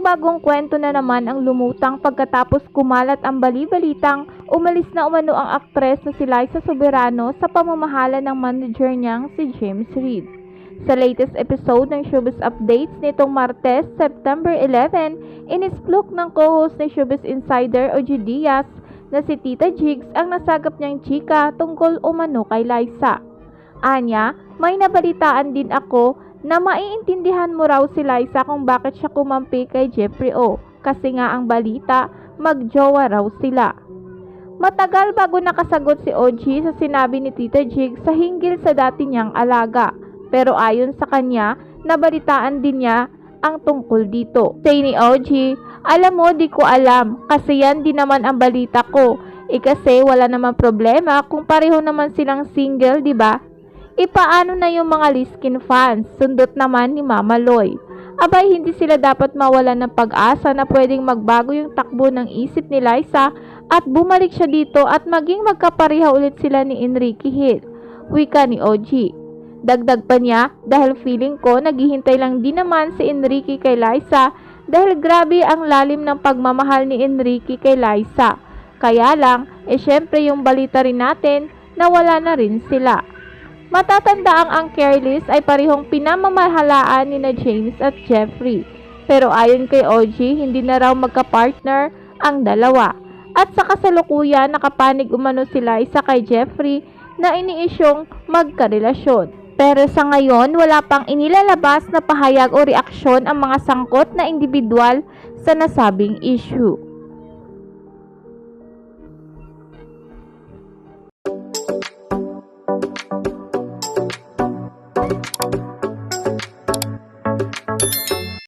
panibagong kwento na naman ang lumutang pagkatapos kumalat ang bali-balitang umalis na umano ang aktres na si Liza Soberano sa pamamahala ng manager niyang si James Reid. Sa latest episode ng Showbiz Updates nitong Martes, September 11, inisplok ng co-host ni Showbiz Insider OG Diaz na si Tita Jigs ang nasagap niyang chika tungkol umano kay Liza. Anya, may nabalitaan din ako na maiintindihan mo raw si Liza kung bakit siya kumampi kay Jeffrey O. Kasi nga ang balita, magjowa raw sila. Matagal bago nakasagot si OG sa sinabi ni Tita Jig sa hinggil sa dati niyang alaga. Pero ayon sa kanya, nabalitaan din niya ang tungkol dito. Say ni OG, alam mo di ko alam kasi yan di naman ang balita ko. Kasi wala naman problema kung pareho naman silang single, di ba? Ipaano na yung mga Liskin fans? Sundot naman ni Mama Loy. Abay, hindi sila dapat mawalan ng pag-asa na pwedeng magbago yung takbo ng isip ni Liza at bumalik siya dito at maging magkapareha ulit sila ni Enrique Hill. Wika ni OG. Dagdag pa niya, dahil feeling ko naghihintay lang din naman si Enrique kay Liza dahil grabe ang lalim ng pagmamahal ni Enrique kay Liza. Kaya lang, syempre yung balita rin natin na wala na rin sila. Matatandaang ang Careless ay parehong pinamamahalaan ni na James at Jeffrey. Pero ayon kay OG, hindi na raw magka-partner ang dalawa. At sa kasalukuyan, nakapanig umano si Liza kay Jeffrey na iniisyong magkarelasyon. Pero sa ngayon, wala pang inilalabas na pahayag o reaksyon ang mga sangkot na individual sa nasabing issue.